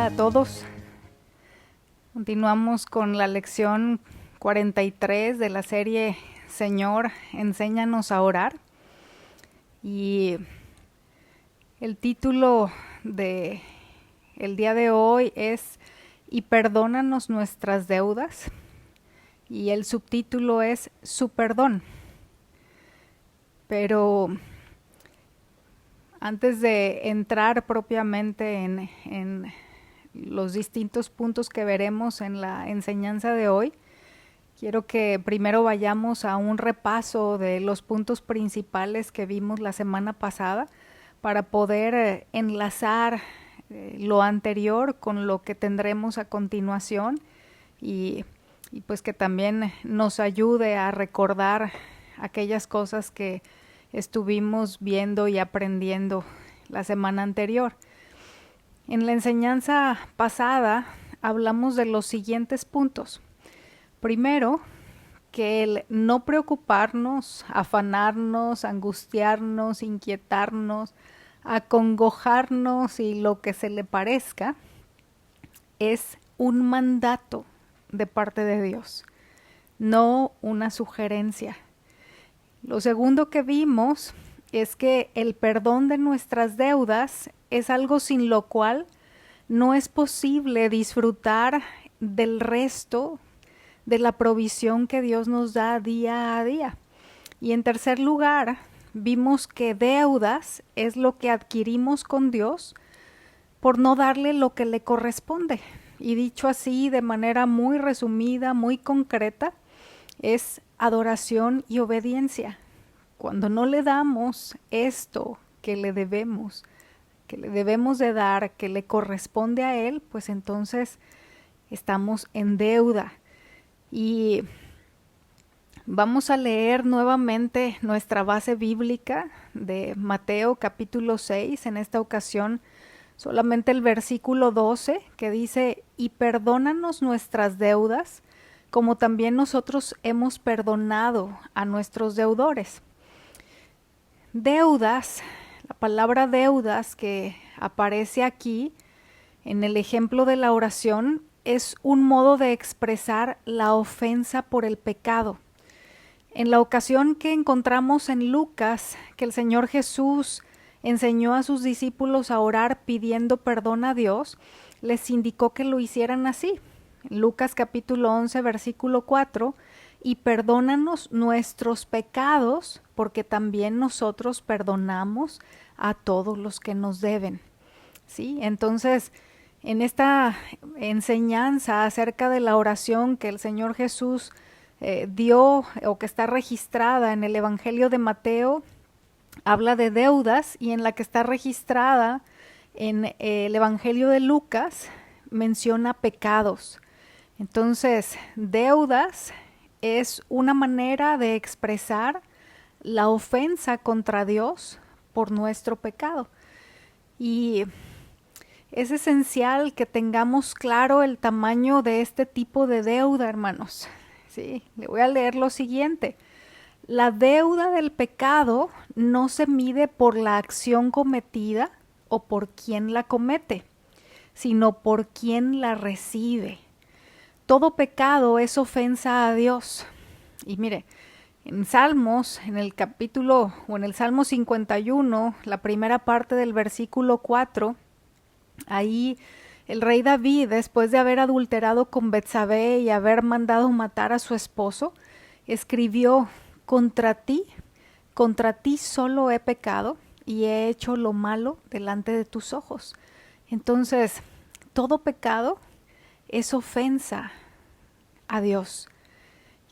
a todos. Continuamos con la lección 43 de la serie Señor, enséñanos a orar. Y el título de el día de hoy es Y perdónanos nuestras deudas. Y el subtítulo es Su perdón. Pero antes de entrar propiamente en los distintos puntos que veremos en la enseñanza de hoy, quiero que primero vayamos a un repaso de los puntos principales que vimos la semana pasada para poder enlazar lo anterior con lo que tendremos a continuación y pues que también nos ayude a recordar aquellas cosas que estuvimos viendo y aprendiendo la semana anterior. En la enseñanza pasada hablamos de los siguientes puntos. Primero, que el no preocuparnos, afanarnos, angustiarnos, inquietarnos, acongojarnos y lo que se le parezca, es un mandato de parte de Dios, no una sugerencia. Lo segundo que vimos es que el perdón de nuestras deudas es algo sin lo cual no es posible disfrutar del resto de la provisión que Dios nos da día a día. Y en tercer lugar, vimos que deudas es lo que adquirimos con Dios por no darle lo que le corresponde. Y dicho así de manera muy resumida, muy concreta, es adoración y obediencia. Cuando no le damos esto que le debemos de dar, que le corresponde a Él, pues entonces estamos en deuda. Y vamos a leer nuevamente nuestra base bíblica de Mateo capítulo 6, en esta ocasión solamente el versículo 12, que dice, y perdónanos nuestras deudas, como también nosotros hemos perdonado a nuestros deudores. Deudas, la palabra deudas que aparece aquí en el ejemplo de la oración es un modo de expresar la ofensa por el pecado. En la ocasión que encontramos en Lucas que el Señor Jesús enseñó a sus discípulos a orar pidiendo perdón a Dios, les indicó que lo hicieran así. En Lucas capítulo 11, versículo 4, y perdónanos nuestros pecados, porque también nosotros perdonamos a todos los que nos deben. ¿Sí? Entonces, en esta enseñanza acerca de la oración que el Señor Jesús dio o que está registrada en el Evangelio de Mateo, habla de deudas, y en la que está registrada en el Evangelio de Lucas menciona pecados. Entonces, deudas es una manera de expresar la ofensa contra Dios por nuestro pecado. Y es esencial que tengamos claro el tamaño de este tipo de deuda, hermanos. Sí, le voy a leer lo siguiente. La deuda del pecado no se mide por la acción cometida o por quien la comete, sino por quien la recibe. Todo pecado es ofensa a Dios. Y mire, en Salmos, en el capítulo o en el Salmo 51, la primera parte del versículo 4, ahí el rey David, después de haber adulterado con Betsabé y haber mandado matar a su esposo, escribió, contra ti solo he pecado y he hecho lo malo delante de tus ojos. Entonces, todo pecado es ofensa a Dios.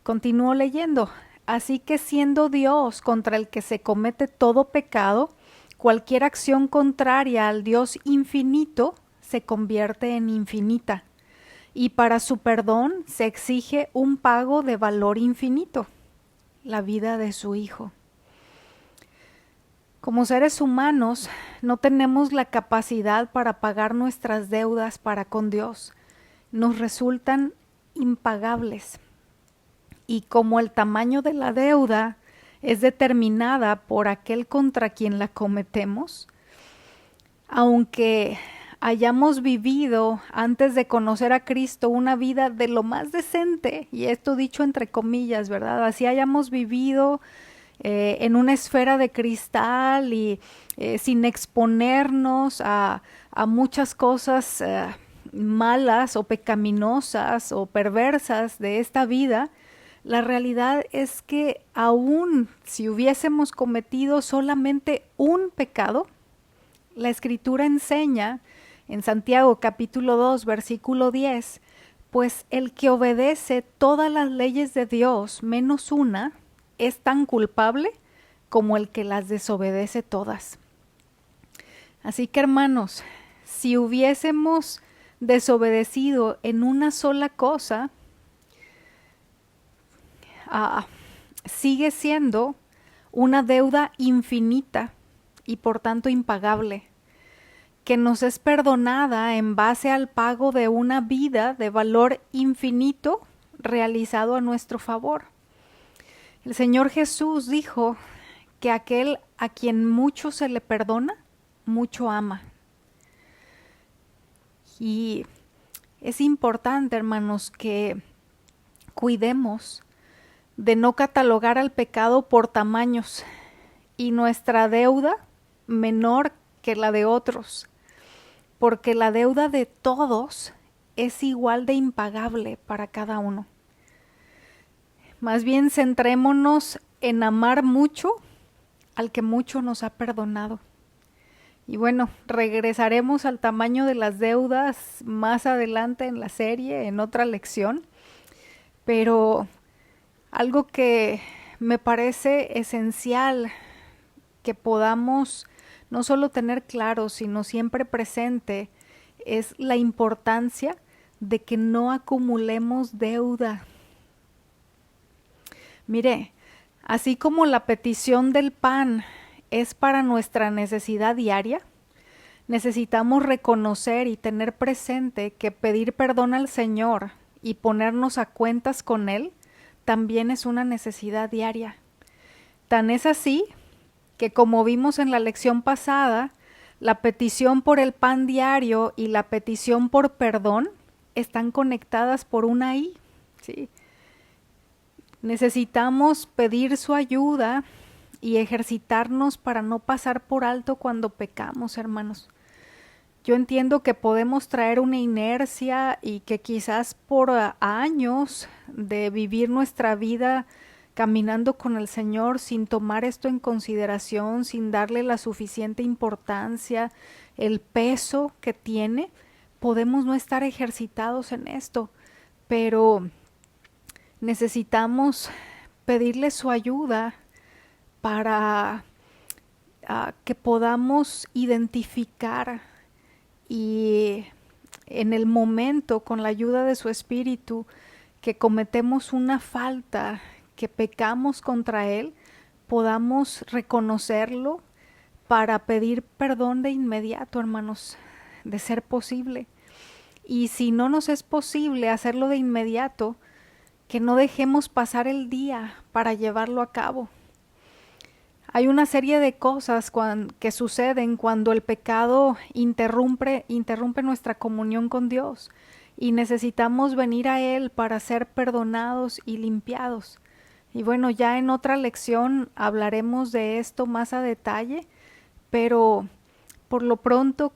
Continúo leyendo. Así que siendo Dios contra el que se comete todo pecado, cualquier acción contraria al Dios infinito se convierte en infinita, y para su perdón se exige un pago de valor infinito, la vida de su Hijo. Como seres humanos, no tenemos la capacidad para pagar nuestras deudas para con Dios. Nos resultan impagables. Y como el tamaño de la deuda es determinada por aquel contra quien la cometemos, aunque hayamos vivido antes de conocer a Cristo una vida de lo más decente, y esto dicho entre comillas, ¿verdad? Así hayamos vivido en una esfera de cristal y sin exponernos a muchas cosas malas o pecaminosas o perversas de esta vida. La realidad es que aún si hubiésemos cometido solamente un pecado, la Escritura enseña en Santiago capítulo 2 versículo 10, pues el que obedece todas las leyes de Dios menos una, es tan culpable como el que las desobedece todas. Así que hermanos, si hubiésemos desobedecido en una sola cosa, sigue siendo una deuda infinita y por tanto impagable, que nos es perdonada en base al pago de una vida de valor infinito realizado a nuestro favor. El Señor Jesús dijo que aquel a quien mucho se le perdona, mucho ama. Y es importante, hermanos, que cuidemos de no catalogar al pecado por tamaños y nuestra deuda menor que la de otros, porque la deuda de todos es igual de impagable para cada uno. Más bien centrémonos en amar mucho al que mucho nos ha perdonado. Y bueno, regresaremos al tamaño de las deudas más adelante en la serie, en otra lección, pero algo que me parece esencial que podamos no solo tener claro, sino siempre presente, es la importancia de que no acumulemos deuda. Mire, así como la petición del pan es para nuestra necesidad diaria, necesitamos reconocer y tener presente que pedir perdón al Señor y ponernos a cuentas con Él también es una necesidad diaria. Tan es así que, como vimos en la lección pasada, la petición por el pan diario y la petición por perdón están conectadas por una I, ¿sí? Necesitamos pedir su ayuda y ejercitarnos para no pasar por alto cuando pecamos, hermanos. Yo entiendo que podemos traer una inercia y que quizás por años de vivir nuestra vida caminando con el Señor sin tomar esto en consideración, sin darle la suficiente importancia, el peso que tiene, podemos no estar ejercitados en esto, pero necesitamos pedirle su ayuda para que podamos identificar y en el momento, con la ayuda de su Espíritu, que cometemos una falta, que pecamos contra Él, podamos reconocerlo para pedir perdón de inmediato, hermanos, de ser posible. Y si no nos es posible hacerlo de inmediato, que no dejemos pasar el día para llevarlo a cabo. Hay una serie de cosas que suceden cuando el pecado interrumpe nuestra comunión con Dios y necesitamos venir a Él para ser perdonados y limpiados. Y bueno, ya en otra lección hablaremos de esto más a detalle, pero por lo pronto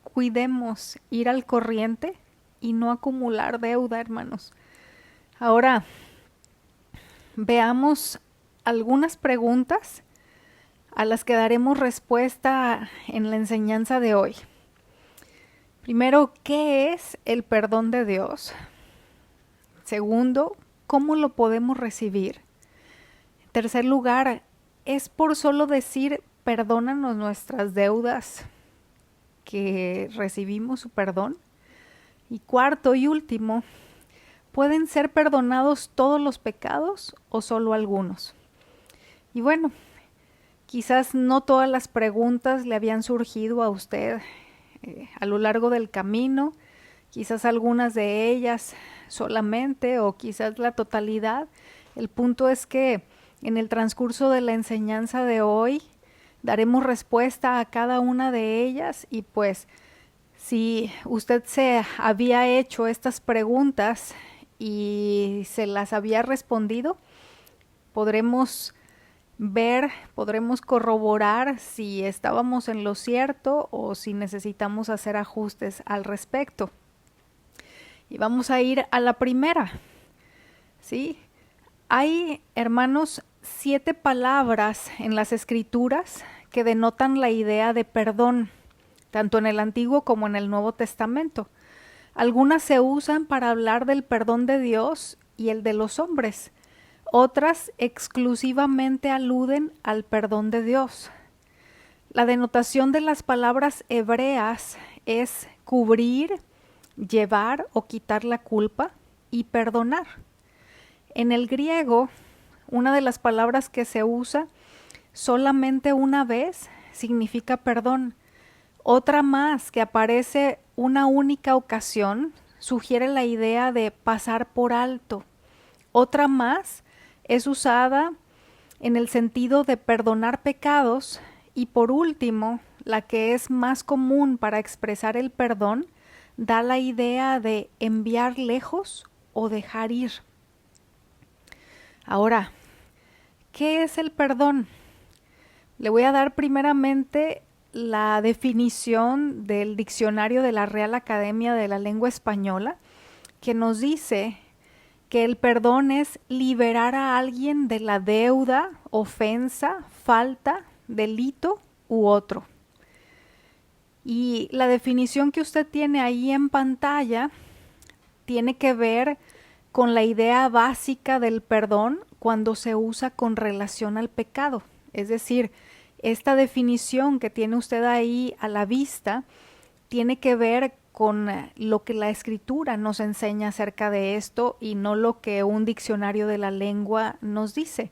cuidemos ir al corriente y no acumular deuda, hermanos. Ahora, veamos algunas preguntas a las que daremos respuesta en la enseñanza de hoy. Primero, ¿qué es el perdón de Dios? Segundo, ¿cómo lo podemos recibir? En tercer lugar, ¿es por solo decir perdónanos nuestras deudas que recibimos su perdón? Y cuarto y último, ¿pueden ser perdonados todos los pecados o solo algunos? Y bueno, quizás no todas las preguntas le habían surgido a usted a lo largo del camino, quizás algunas de ellas solamente o quizás la totalidad. El punto es que en el transcurso de la enseñanza de hoy daremos respuesta a cada una de ellas y pues Si usted se había hecho estas preguntas y se las había respondido, podremos podremos corroborar si estábamos en lo cierto o si necesitamos hacer ajustes al respecto. Y vamos a ir a la primera, ¿sí? Hay, hermanos, 7 palabras en las Escrituras que denotan la idea de perdón, tanto en el Antiguo como en el Nuevo Testamento. Algunas se usan para hablar del perdón de Dios y el de los hombres. Otras exclusivamente aluden al perdón de Dios. La denotación de las palabras hebreas es cubrir, llevar o quitar la culpa y perdonar. En el griego, una de las palabras que se usa solamente una vez significa perdón. Otra más que aparece una única ocasión sugiere la idea de pasar por alto. Otra más es usada en el sentido de perdonar pecados y por último, la que es más común para expresar el perdón, da la idea de enviar lejos o dejar ir. Ahora, ¿qué es el perdón? Le voy a dar primeramente la definición del diccionario de la Real Academia de la Lengua Española, que nos dice que el perdón es liberar a alguien de la deuda, ofensa, falta, delito u otro. Y la definición que usted tiene ahí en pantalla tiene que ver con la idea básica del perdón cuando se usa con relación al pecado. Es decir, esta definición que tiene usted ahí a la vista tiene que ver con lo que la Escritura nos enseña acerca de esto y no lo que un diccionario de la lengua nos dice.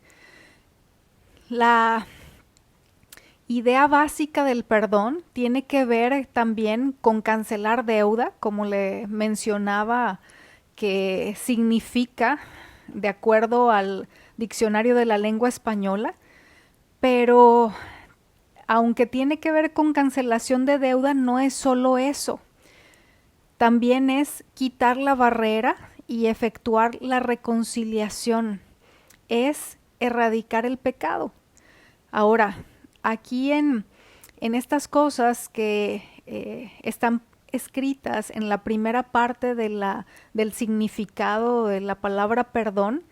La idea básica del perdón tiene que ver también con cancelar deuda, como le mencionaba, que significa, de acuerdo al diccionario de la lengua española, pero aunque tiene que ver con cancelación de deuda, no es solo eso. También es quitar la barrera y efectuar la reconciliación. Es erradicar el pecado. Ahora, aquí en estas cosas que están escritas en la primera parte del significado de la palabra perdón,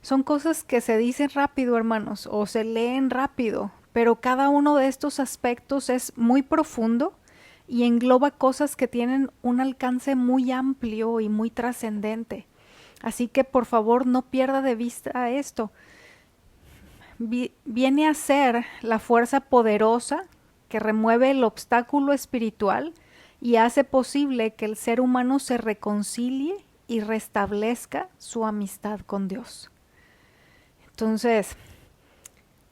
son cosas que se dicen rápido, hermanos, o se leen rápido, pero cada uno de estos aspectos es muy profundo y engloba cosas que tienen un alcance muy amplio y muy trascendente. Así que por favor no pierda de vista esto. Viene a ser la fuerza poderosa que remueve el obstáculo espiritual y hace posible que el ser humano se reconcilie y restablezca su amistad con Dios. Entonces,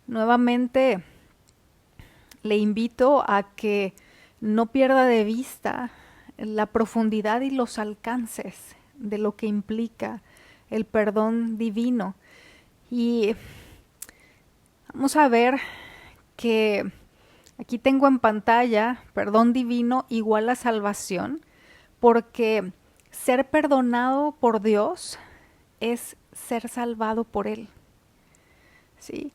nuevamente le invito a que no pierda de vista la profundidad y los alcances de lo que implica el perdón divino. Y vamos a ver que aquí tengo en pantalla perdón divino igual a salvación, porque ser perdonado por Dios es ser salvado por Él. ¿Sí?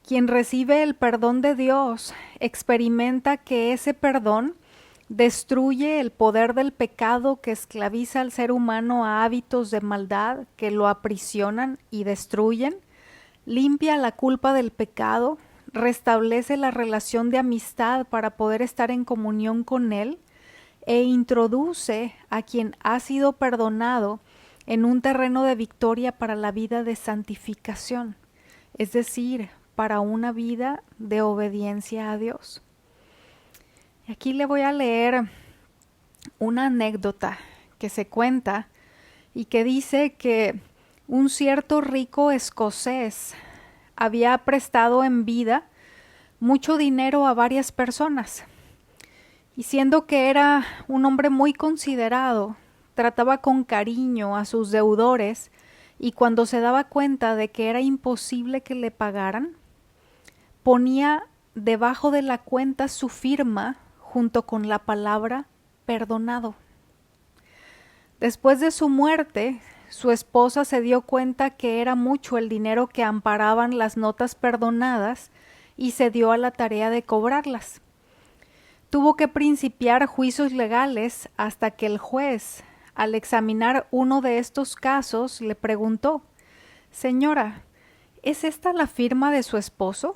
Quien recibe el perdón de Dios experimenta que ese perdón destruye el poder del pecado que esclaviza al ser humano a hábitos de maldad que lo aprisionan y destruyen, limpia la culpa del pecado, restablece la relación de amistad para poder estar en comunión con Él e introduce a quien ha sido perdonado en un terreno de victoria para la vida de santificación, es decir, para una vida de obediencia a Dios. Aquí le voy a leer una anécdota que se cuenta y que dice que un cierto rico escocés había prestado en vida mucho dinero a varias personas y siendo que era un hombre muy considerado, trataba con cariño a sus deudores y cuando se daba cuenta de que era imposible que le pagaran, ponía debajo de la cuenta su firma junto con la palabra perdonado. Después de su muerte, su esposa se dio cuenta que era mucho el dinero que amparaban las notas perdonadas y se dio a la tarea de cobrarlas. Tuvo que principiar juicios legales hasta que el juez, al examinar uno de estos casos, le preguntó: «Señora, ¿es esta la firma de su esposo?».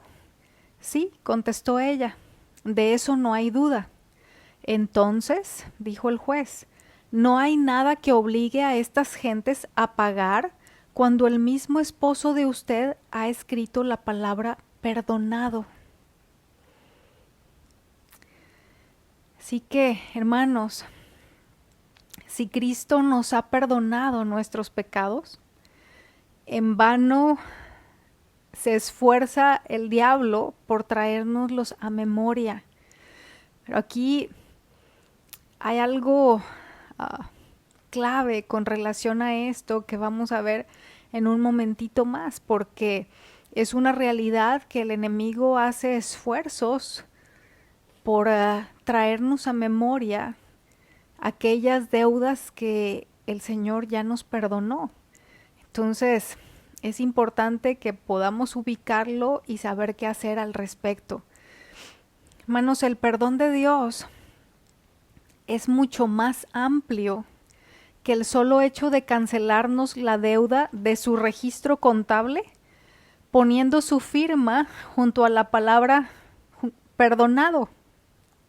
«Sí», contestó ella, «de eso no hay duda». «Entonces», dijo el juez, «no hay nada que obligue a estas gentes a pagar cuando el mismo esposo de usted ha escrito la palabra perdonado». Así que, hermanos, si Cristo nos ha perdonado nuestros pecados, en vano se esfuerza el diablo por traérnoslos a memoria. Pero aquí hay algo clave con relación a esto que vamos a ver en un momentito más, porque es una realidad que el enemigo hace esfuerzos por traernos a memoria aquellas deudas que el Señor ya nos perdonó. Entonces, es importante que podamos ubicarlo y saber qué hacer al respecto. Hermanos, el perdón de Dios es mucho más amplio que el solo hecho de cancelarnos la deuda de su registro contable, poniendo su firma junto a la palabra perdonado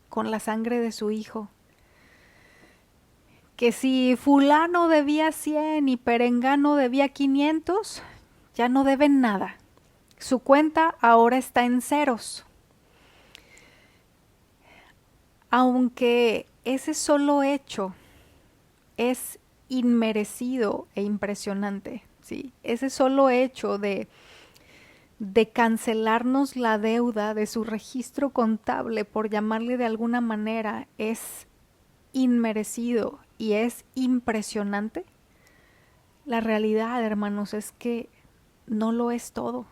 con la sangre de su Hijo. Que si fulano debía 100 y perengano debía 500, ya no deben nada. Su cuenta ahora está en ceros. Aunque ese solo hecho es inmerecido e impresionante, ¿sí? Ese solo hecho de cancelarnos la deuda de su registro contable, por llamarle de alguna manera, es inmerecido y es impresionante. La realidad, hermanos, es que no lo es todo.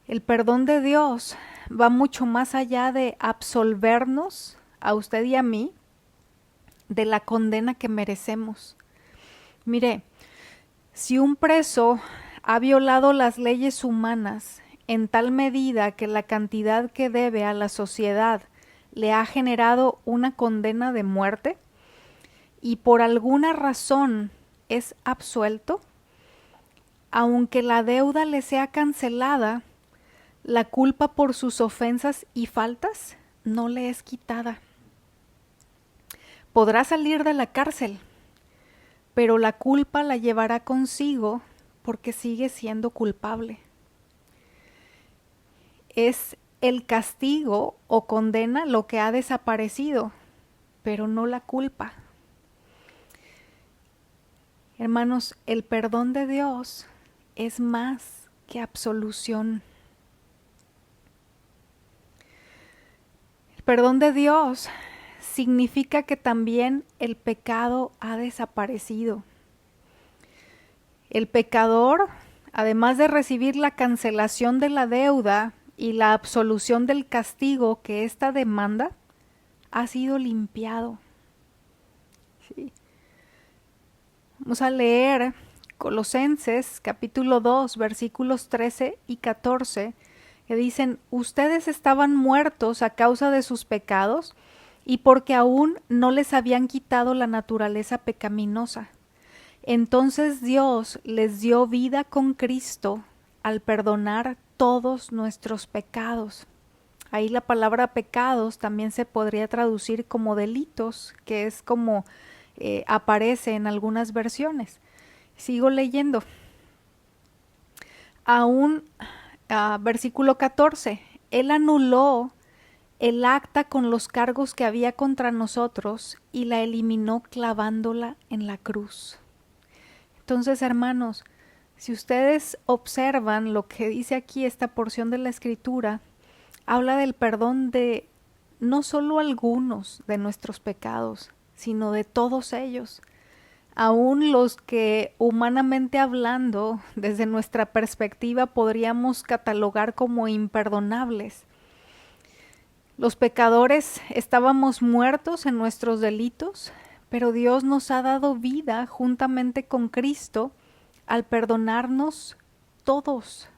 El perdón de Dios va mucho más allá de absolvernos, a usted y a mí, de la condena que merecemos. Mire, si un preso ha violado las leyes humanas en tal medida que la cantidad que debe a la sociedad le ha generado una condena de muerte y por alguna razón es absuelto, aunque la deuda le sea cancelada, la culpa por sus ofensas y faltas no le es quitada. Podrá salir de la cárcel, pero la culpa la llevará consigo porque sigue siendo culpable. Es el castigo o condena lo que ha desaparecido, pero no la culpa. Hermanos, el perdón de Dios es más que absolución. El perdón de Dios significa que también el pecado ha desaparecido. El pecador, además de recibir la cancelación de la deuda y la absolución del castigo que ésta demanda, ha sido limpiado. Sí. Vamos a leer Colosenses capítulo 2, versículos 13 y 14, que dicen: ustedes estaban muertos a causa de sus pecados y porque aún no les habían quitado la naturaleza pecaminosa. Entonces Dios les dio vida con Cristo al perdonar todos nuestros pecados. Ahí la palabra pecados también se podría traducir como delitos, que es como aparece en algunas versiones. Sigo leyendo. Aún, versículo 14, Él anuló el acta con los cargos que había contra nosotros y la eliminó clavándola en la cruz. Entonces, hermanos, si ustedes observan lo que dice aquí esta porción de la Escritura, habla del perdón de no solo algunos de nuestros pecados, sino de todos ellos, aún los que humanamente hablando, desde nuestra perspectiva, podríamos catalogar como imperdonables. Los pecadores estábamos muertos en nuestros delitos, pero Dios nos ha dado vida juntamente con Cristo al perdonarnos todos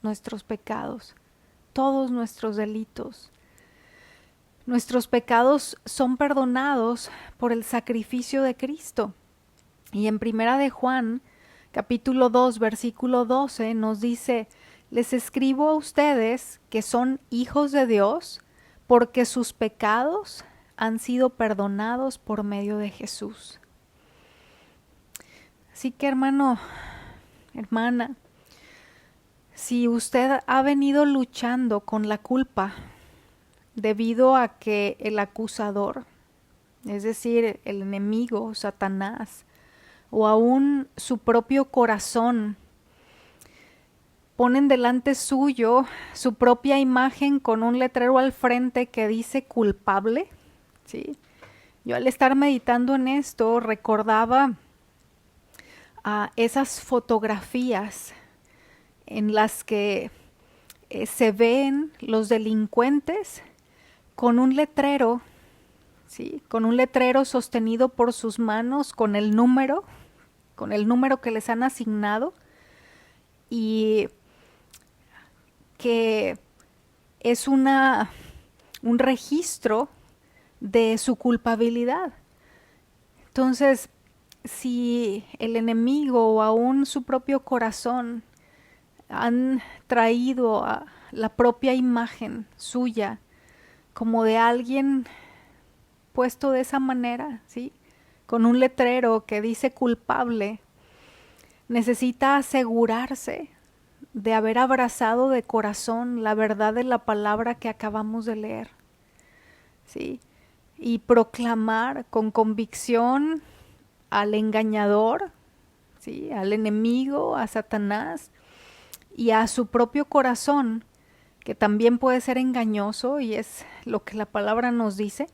nuestros pecados, todos nuestros delitos. Nuestros pecados son perdonados por el sacrificio de Cristo. Y en Primera de Juan, capítulo 2, versículo 12, nos dice: les escribo a ustedes que son hijos de Dios, porque sus pecados han sido perdonados por medio de Jesús. Así que, hermano, hermana, si usted ha venido luchando con la culpa debido a que el acusador, es decir, el enemigo, Satanás, o aún su propio corazón, ponen delante suyo su propia imagen con un letrero al frente que dice culpable, ¿sí? Yo al estar meditando en esto recordaba esas fotografías en las que se ven los delincuentes con un letrero, ¿sí? Con un letrero sostenido por sus manos con el número que les han asignado, y que es un registro de su culpabilidad. Entonces, si el enemigo o aún su propio corazón han traído a la propia imagen suya como de alguien puesto de esa manera, ¿sí? Con un letrero que dice culpable, necesita asegurarse de haber abrazado de corazón la verdad de la palabra que acabamos de leer, ¿sí? Y proclamar con convicción al engañador, ¿sí? Al enemigo, a Satanás y a su propio corazón, que también puede ser engañoso, y es lo que la palabra nos dice,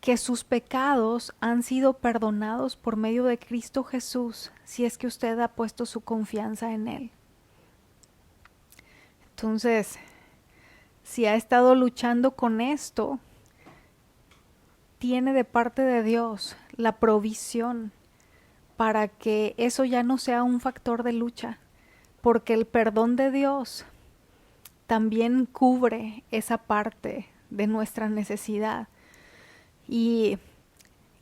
que sus pecados han sido perdonados por medio de Cristo Jesús, si es que usted ha puesto su confianza en Él. Entonces, si ha estado luchando con esto, tiene de parte de Dios la provisión para que eso ya no sea un factor de lucha, porque el perdón de Dios también cubre esa parte de nuestra necesidad. Y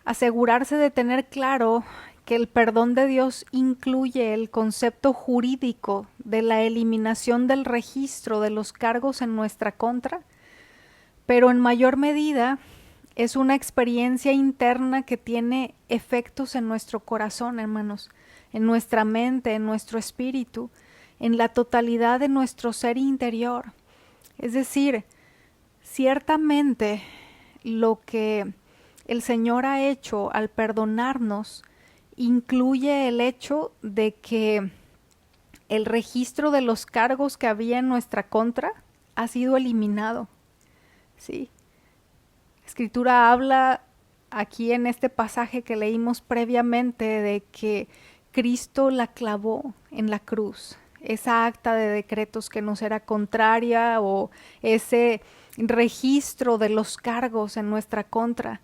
asegurarse de tener claro que el perdón de Dios incluye el concepto jurídico de la eliminación del registro de los cargos en nuestra contra, pero en mayor medida es una experiencia interna que tiene efectos en nuestro corazón, hermanos, en nuestra mente, en nuestro espíritu, en la totalidad de nuestro ser interior. Es decir, ciertamente lo que el Señor ha hecho al perdonarnos incluye el hecho de que el registro de los cargos que había en nuestra contra ha sido eliminado, ¿sí? La Escritura habla aquí en este pasaje que leímos previamente de que Cristo la clavó en la cruz, esa acta de decretos que nos era contraria o ese registro de los cargos en nuestra contra.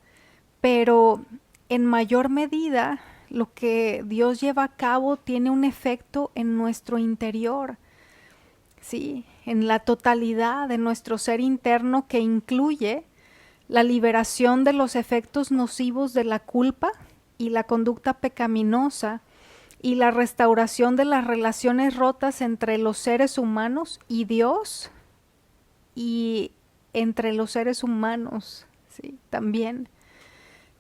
Pero en mayor medida lo que Dios lleva a cabo tiene un efecto en nuestro interior, ¿sí? En la totalidad de nuestro ser interno, que incluye la liberación de los efectos nocivos de la culpa y la conducta pecaminosa, y la restauración de las relaciones rotas entre los seres humanos y Dios, y entre los seres humanos, ¿sí? También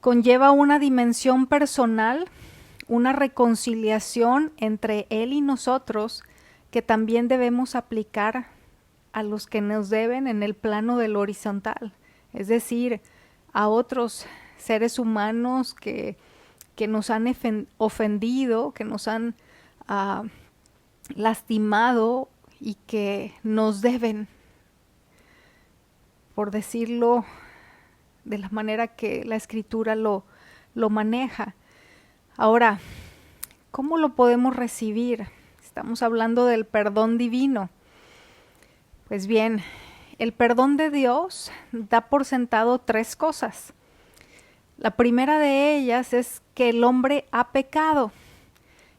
conlleva una dimensión personal, una reconciliación entre Él y nosotros, que también debemos aplicar a los que nos deben en el plano del horizontal, es decir, a otros seres humanos que nos han ofendido, que nos han lastimado y que nos deben, por decirlo de la manera que la Escritura lo maneja. Ahora, ¿cómo lo podemos recibir? Estamos hablando del perdón divino. Pues bien, el perdón de Dios da por sentado tres cosas. La primera de ellas es que el hombre ha pecado,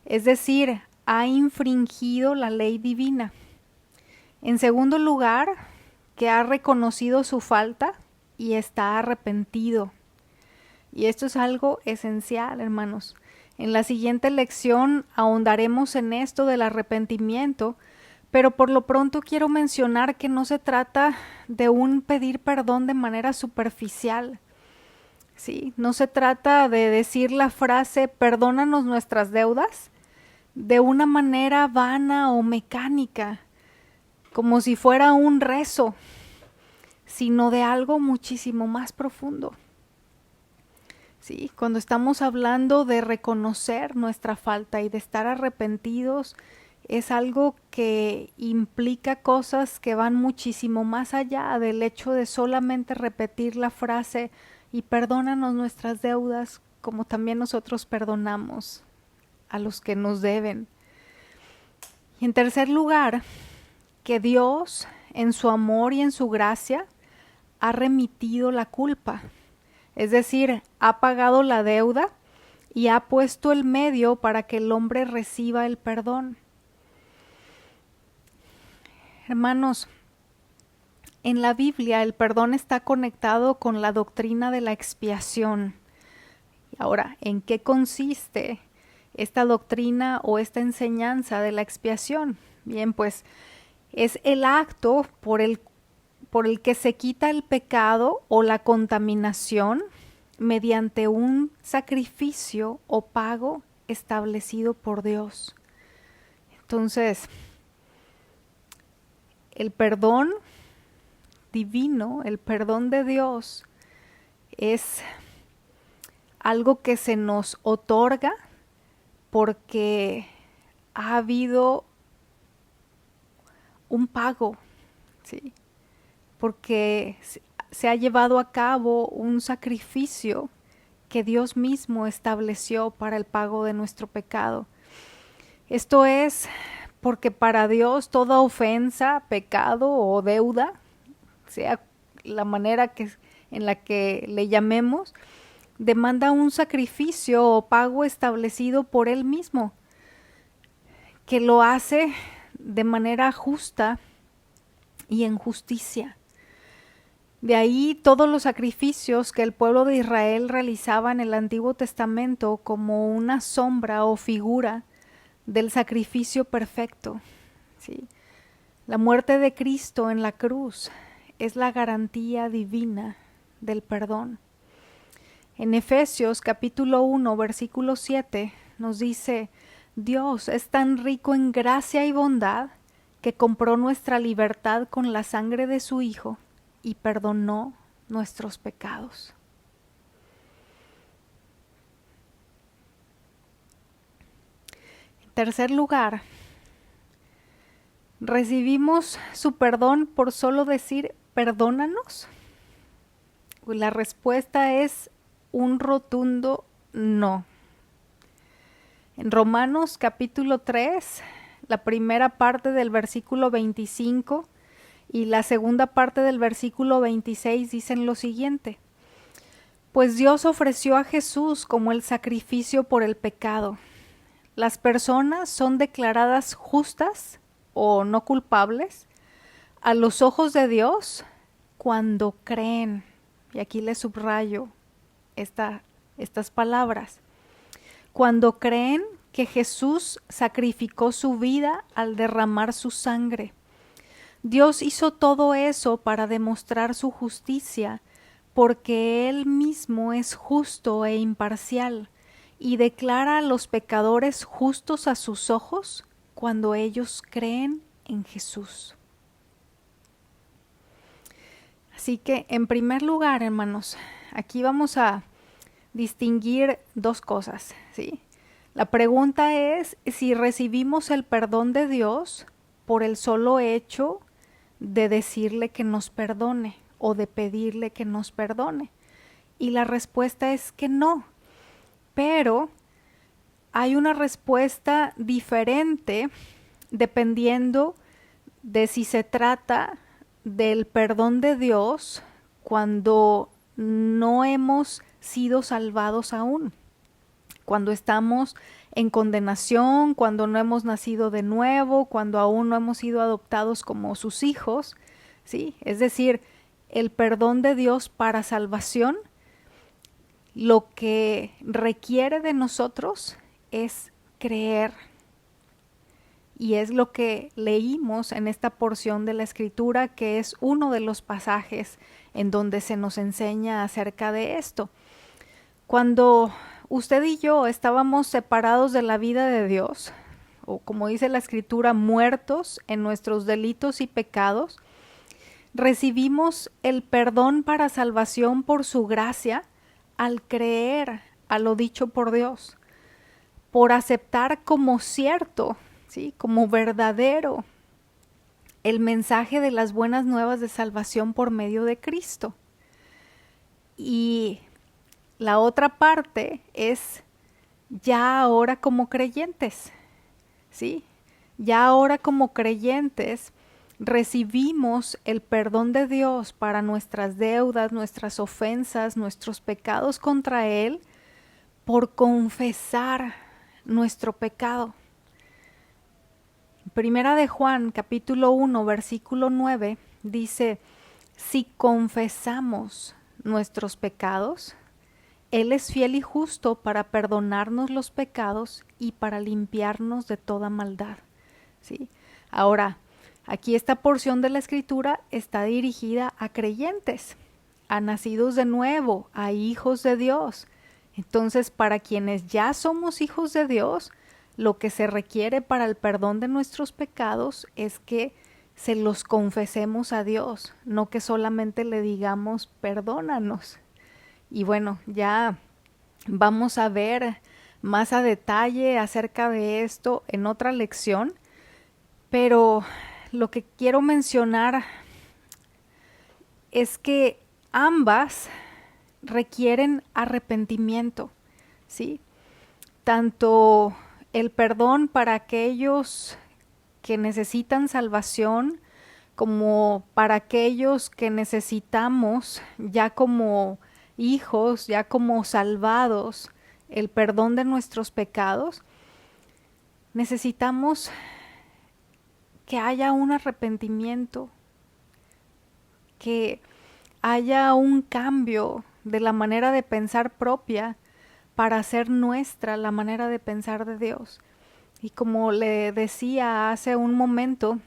es decir, ha infringido la ley divina. En segundo lugar, que ha reconocido su falta y está arrepentido. Y esto es algo esencial, hermanos. En la siguiente lección ahondaremos en esto del arrepentimiento, pero por lo pronto quiero mencionar que no se trata de un pedir perdón de manera superficial. Sí, no se trata de decir la frase perdónanos nuestras deudas de una manera vana o mecánica, como si fuera un rezo, sino de algo muchísimo más profundo. Sí, cuando estamos hablando de reconocer nuestra falta y de estar arrepentidos, es algo que implica cosas que van muchísimo más allá del hecho de solamente repetir la frase y perdónanos nuestras deudas como también nosotros perdonamos a los que nos deben. Y en tercer lugar, que Dios en su amor y en su gracia ha remitido la culpa. Es decir, ha pagado la deuda y ha puesto el medio para que el hombre reciba el perdón. Hermanos, en la Biblia el perdón está conectado con la doctrina de la expiación. Ahora, ¿en qué consiste esta doctrina o esta enseñanza de la expiación? Bien, pues es el acto por el que se quita el pecado o la contaminación mediante un sacrificio o pago establecido por Dios. Entonces, el perdón divino, el perdón de Dios, es algo que se nos otorga porque ha habido un pago, ¿sí? Porque se ha llevado a cabo un sacrificio que Dios mismo estableció para el pago de nuestro pecado. Esto es porque para Dios toda ofensa, pecado o deuda, sea la manera en la que le llamemos, demanda un sacrificio o pago establecido por Él mismo, que lo hace de manera justa y en justicia. De ahí todos los sacrificios que el pueblo de Israel realizaba en el Antiguo Testamento como una sombra o figura del sacrificio perfecto. ¿Sí? La muerte de Cristo en la cruz es la garantía divina del perdón. En Efesios capítulo 1, versículo 7 nos dice: Dios es tan rico en gracia y bondad que compró nuestra libertad con la sangre de su Hijo y perdonó nuestros pecados. En tercer lugar, ¿recibimos su perdón por solo decir perdónanos? La respuesta es un rotundo no. En Romanos capítulo 3, la primera parte del versículo 25 y la segunda parte del versículo 26 dicen lo siguiente: pues Dios ofreció a Jesús como el sacrificio por el pecado. Las personas son declaradas justas o no culpables a los ojos de Dios cuando creen. Y aquí les subrayo estas palabras. Cuando creen que Jesús sacrificó su vida al derramar su sangre. Dios hizo todo eso para demostrar su justicia, porque Él mismo es justo e imparcial, y declara a los pecadores justos a sus ojos cuando ellos creen en Jesús. Así que, en primer lugar, hermanos, aquí vamos a distinguir dos cosas, ¿sí? La pregunta es si recibimos el perdón de Dios por el solo hecho de decirle que nos perdone o de pedirle que nos perdone. Y la respuesta es que no. Pero hay una respuesta diferente dependiendo de si se trata del perdón de Dios cuando no hemos sido salvados aún, cuando estamos en condenación, cuando no hemos nacido de nuevo, cuando aún no hemos sido adoptados como sus hijos, ¿sí? Es decir, el perdón de Dios para salvación, lo que requiere de nosotros es creer. Y es lo que leímos en esta porción de la Escritura, que es uno de los pasajes en donde se nos enseña acerca de esto. Cuando usted y yo estábamos separados de la vida de Dios, o como dice la Escritura, muertos en nuestros delitos y pecados, recibimos el perdón para salvación por su gracia al creer a lo dicho por Dios, por aceptar como cierto, ¿sí?, como verdadero el mensaje de las buenas nuevas de salvación por medio de Cristo. Y la otra parte es ya ahora como creyentes, ¿sí? Ya ahora como creyentes recibimos el perdón de Dios para nuestras deudas, nuestras ofensas, nuestros pecados contra Él, por confesar nuestro pecado. Primera de Juan, capítulo 1, versículo 9, dice, si confesamos nuestros pecados, Él es fiel y justo para perdonarnos los pecados y para limpiarnos de toda maldad. ¿Sí? Ahora, aquí esta porción de la Escritura está dirigida a creyentes, a nacidos de nuevo, a hijos de Dios. Entonces, para quienes ya somos hijos de Dios, lo que se requiere para el perdón de nuestros pecados es que se los confesemos a Dios, no que solamente le digamos perdónanos. Y bueno, ya vamos a ver más a detalle acerca de esto en otra lección, pero lo que quiero mencionar es que ambas requieren arrepentimiento, ¿sí? Tanto el perdón para aquellos que necesitan salvación, como para aquellos que necesitamos ya como hijos, ya como salvados, el perdón de nuestros pecados, necesitamos que haya un arrepentimiento, que haya un cambio de la manera de pensar propia para hacer nuestra la manera de pensar de Dios. Y como le decía hace un momento,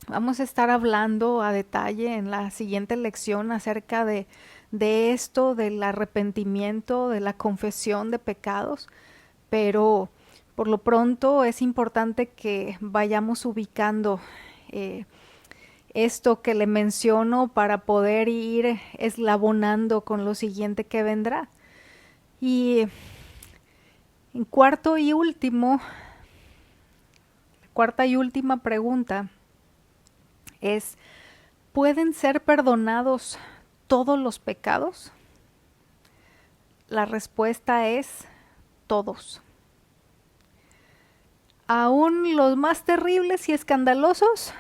vamos a estar hablando a detalle en la siguiente lección acerca de esto, del arrepentimiento, de la confesión de pecados, pero por lo pronto es importante que vayamos ubicando esto que le menciono para poder ir eslabonando con lo siguiente que vendrá. Y en cuarta y última pregunta es, ¿pueden ser perdonados todos los pecados? La respuesta es todos. Aún los más terribles y escandalosos,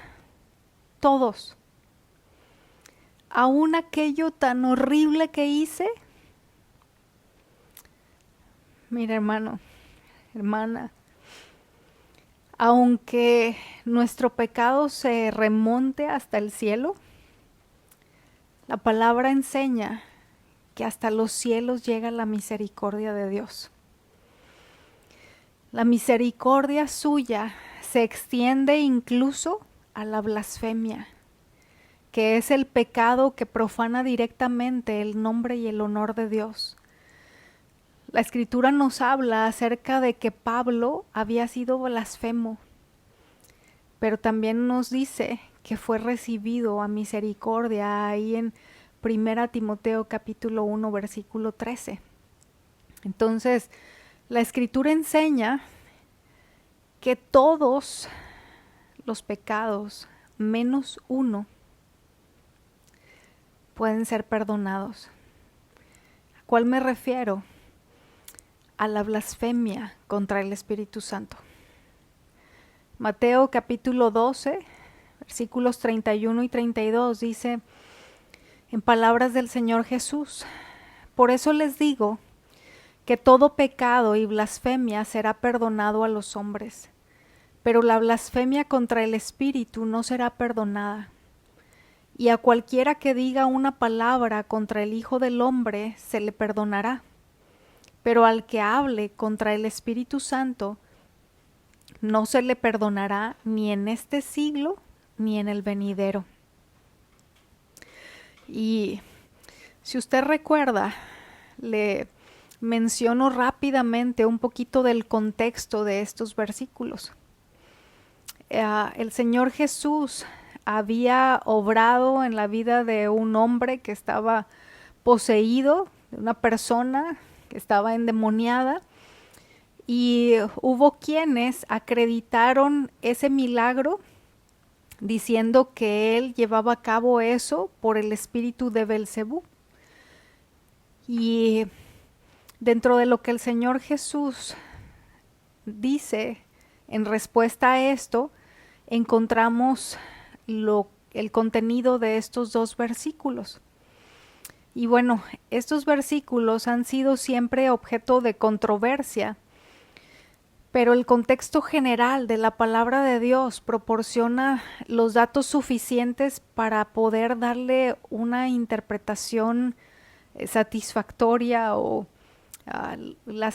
todos. Aún aquello tan horrible que hice. Mira, hermano, hermana, aunque nuestro pecado se remonte hasta el cielo, la palabra enseña que hasta los cielos llega la misericordia de Dios. La misericordia suya se extiende incluso a la blasfemia, que es el pecado que profana directamente el nombre y el honor de Dios. La Escritura nos habla acerca de que Pablo había sido blasfemo, pero también nos dice que fue recibido a misericordia ahí en 1 Timoteo capítulo 1 versículo 13. Entonces, la Escritura enseña que todos los pecados, menos uno, pueden ser perdonados. ¿A cuál me refiero? A la blasfemia contra el Espíritu Santo. Mateo capítulo 12, versículos 31 y 32, dice, en palabras del Señor Jesús, por eso les digo que todo pecado y blasfemia será perdonado a los hombres, pero la blasfemia contra el Espíritu no será perdonada. Y a cualquiera que diga una palabra contra el Hijo del Hombre se le perdonará, pero al que hable contra el Espíritu Santo no se le perdonará ni en este siglo ni en el venidero. Y si usted recuerda, le menciono rápidamente un poquito del contexto de estos versículos. El Señor Jesús había obrado en la vida de un hombre que estaba poseído, de una persona que estaba endemoniada, y hubo quienes acreditaron ese milagro diciendo que él llevaba a cabo eso por el espíritu de Belcebú. Y dentro de lo que el Señor Jesús dice en respuesta a esto, encontramos el contenido de estos dos versículos. Y bueno, estos versículos han sido siempre objeto de controversia, pero el contexto general de la palabra de Dios proporciona los datos suficientes para poder darle una interpretación satisfactoria o la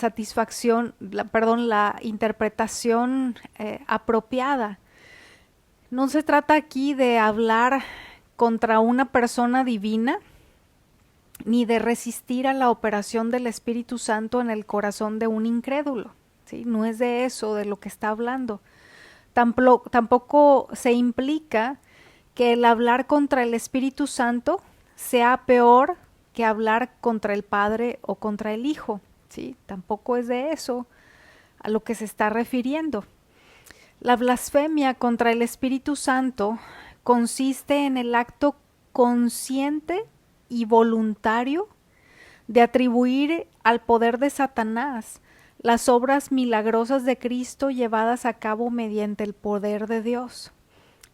interpretación apropiada. No se trata aquí de hablar contra una persona divina, ni de resistir a la operación del Espíritu Santo en el corazón de un incrédulo. ¿Sí? No es de eso de lo que está hablando. Tampoco se implica que el hablar contra el Espíritu Santo sea peor que hablar contra el Padre o contra el Hijo. ¿Sí? Tampoco es de eso a lo que se está refiriendo. La blasfemia contra el Espíritu Santo consiste en el acto consciente y voluntario de atribuir al poder de Satanás las obras milagrosas de Cristo llevadas a cabo mediante el poder de Dios,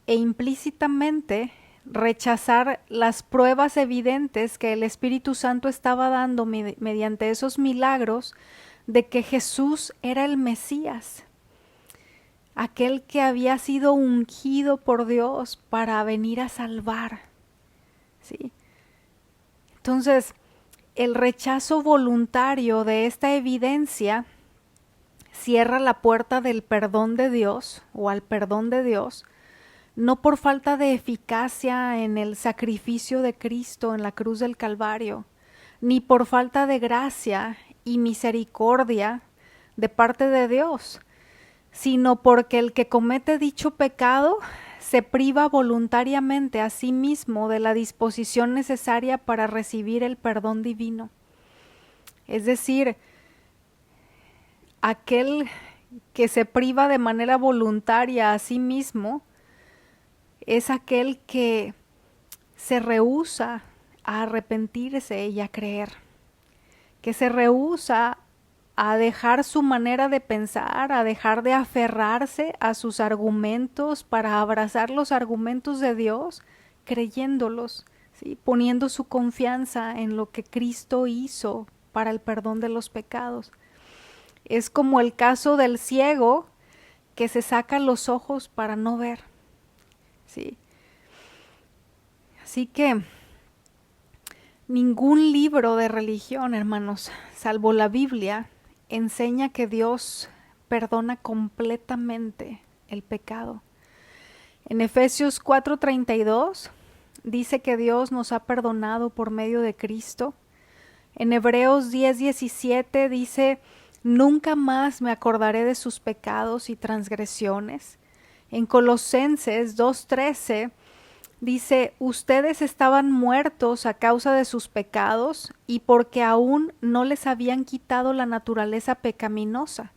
e implícitamente rechazar las pruebas evidentes que el Espíritu Santo estaba dando mediante esos milagros de que Jesús era el Mesías, aquel que había sido ungido por Dios para venir a salvar. ¿Sí? Entonces, el rechazo voluntario de esta evidencia cierra la puerta del perdón de Dios o al perdón de Dios, no por falta de eficacia en el sacrificio de Cristo en la cruz del Calvario, ni por falta de gracia y misericordia de parte de Dios, sino porque el que comete dicho pecado se priva voluntariamente a sí mismo de la disposición necesaria para recibir el perdón divino. Es decir, aquel que se priva de manera voluntaria a sí mismo es aquel que se rehúsa a arrepentirse y a creer, que se rehúsa a dejar su manera de pensar, a dejar de aferrarse a sus argumentos para abrazar los argumentos de Dios, creyéndolos, ¿sí? Poniendo su confianza en lo que Cristo hizo para el perdón de los pecados. Es como el caso del ciego que se saca los ojos para no ver, ¿sí? Así que ningún libro de religión, hermanos, salvo la Biblia, enseña que Dios perdona completamente el pecado. En Efesios 4:32 dice que Dios nos ha perdonado por medio de Cristo. En Hebreos 10:17 dice: nunca más me acordaré de sus pecados y transgresiones. En Colosenses 2:13 dice: ustedes estaban muertos a causa de sus pecados y porque aún no les habían quitado la naturaleza pecaminosa.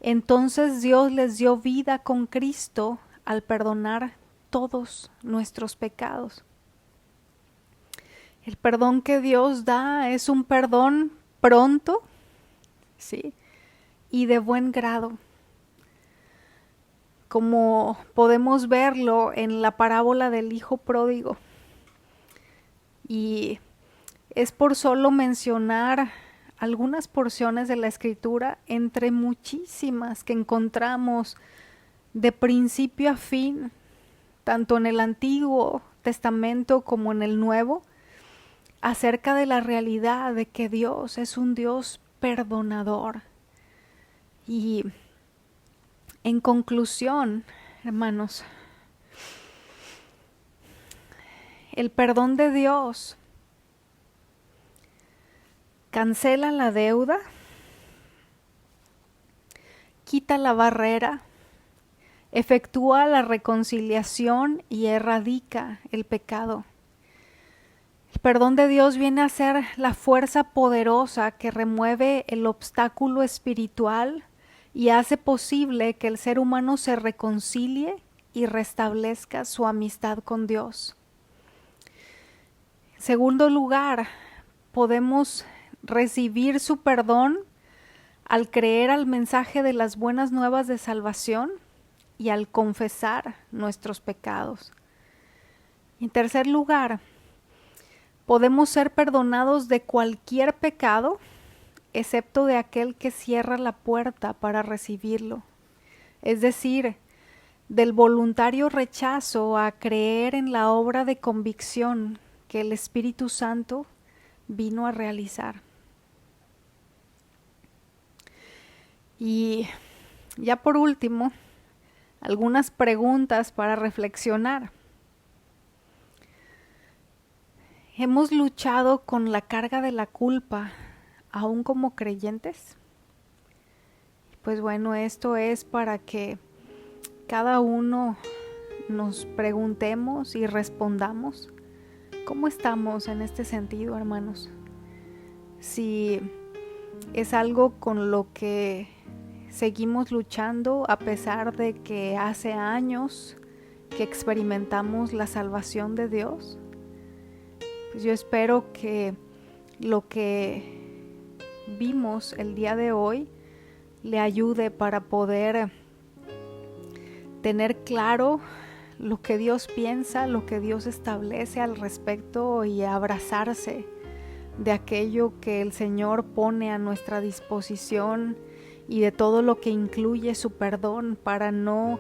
Entonces Dios les dio vida con Cristo al perdonar todos nuestros pecados. El perdón que Dios da es un perdón pronto, ¿sí? Y de buen grado. como podemos verlo en la parábola del hijo pródigo. Y es por solo mencionar algunas porciones de la Escritura entre muchísimas que encontramos de principio a fin, tanto en el Antiguo Testamento como en el Nuevo, acerca de la realidad de que Dios es un Dios perdonador. Y en conclusión, hermanos, el perdón de Dios cancela la deuda, quita la barrera, efectúa la reconciliación y erradica el pecado. El perdón de Dios viene a ser la fuerza poderosa que remueve el obstáculo espiritual y hace posible que el ser humano se reconcilie y restablezca su amistad con Dios. En segundo lugar, podemos recibir su perdón al creer al mensaje de las buenas nuevas de salvación y al confesar nuestros pecados. En tercer lugar, podemos ser perdonados de cualquier pecado, excepto de aquel que cierra la puerta para recibirlo. Es decir, del voluntario rechazo a creer en la obra de convicción que el Espíritu Santo vino a realizar. Y ya por último, algunas preguntas para reflexionar. ¿Hemos luchado con la carga de la culpa aún como creyentes? Pues bueno, esto es para que cada uno nos preguntemos y respondamos cómo estamos en este sentido, hermanos. Si es algo con lo que seguimos luchando a pesar de que hace años que experimentamos la salvación de Dios. Pues yo espero que lo que vimos el día de hoy le ayude para poder tener claro lo que Dios piensa, lo que Dios establece al respecto y abrazarse de aquello que el Señor pone a nuestra disposición y de todo lo que incluye su perdón, para no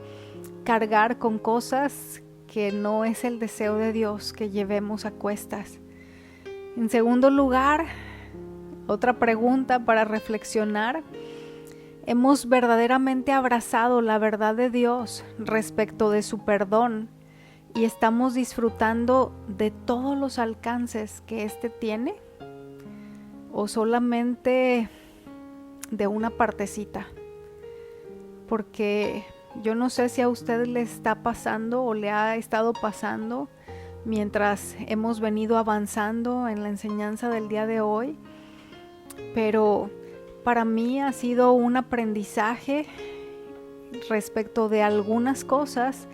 cargar con cosas que no es el deseo de Dios que llevemos a cuestas. En segundo lugar, otra pregunta para reflexionar: ¿hemos verdaderamente abrazado la verdad de Dios respecto de su perdón y estamos disfrutando de todos los alcances que éste tiene? ¿O solamente de una partecita? Porque yo no sé si a usted le está pasando o le ha estado pasando mientras hemos venido avanzando en la enseñanza del día de hoy, pero para mí ha sido un aprendizaje respecto de algunas cosas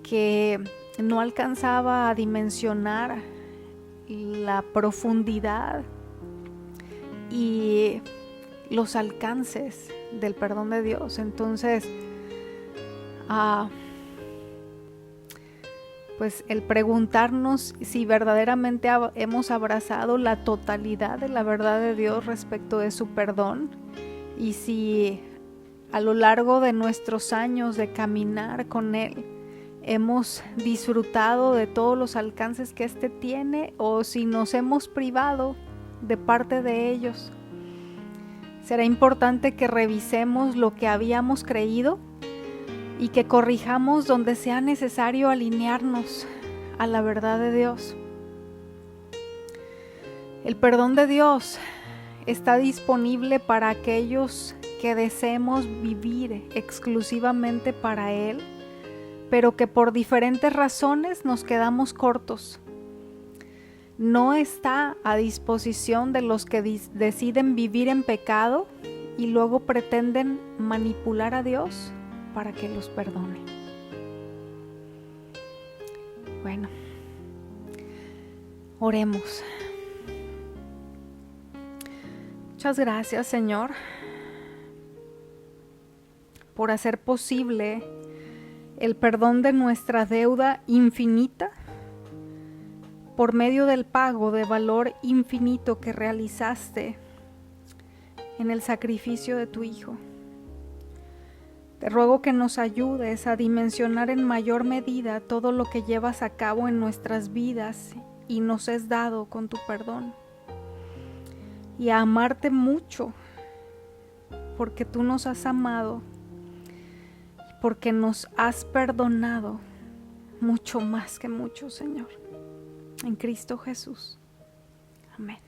que no alcanzaba a dimensionar la profundidad y los alcances del perdón de Dios. Entonces, pues el preguntarnos si verdaderamente hemos abrazado la totalidad de la verdad de Dios respecto de su perdón, y si a lo largo de nuestros años de caminar con Él hemos disfrutado de todos los alcances que éste tiene, o si nos hemos privado de parte de ellos. Será importante que revisemos lo que habíamos creído y que corrijamos donde sea necesario alinearnos a la verdad de Dios. El perdón de Dios está disponible para aquellos que deseemos vivir exclusivamente para Él, pero que por diferentes razones nos quedamos cortos. No está a disposición de los que deciden vivir en pecado y luego pretenden manipular a Dios para que los perdone. Bueno, oremos. Muchas gracias, Señor, por hacer posible el perdón de nuestra deuda infinita por medio del pago de valor infinito que realizaste en el sacrificio de tu Hijo. Te ruego que nos ayudes a dimensionar en mayor medida todo lo que llevas a cabo en nuestras vidas y nos es dado con tu perdón. Y a amarte mucho, porque tú nos has amado, porque nos has perdonado mucho más que mucho, Señor. En Cristo Jesús. Amén.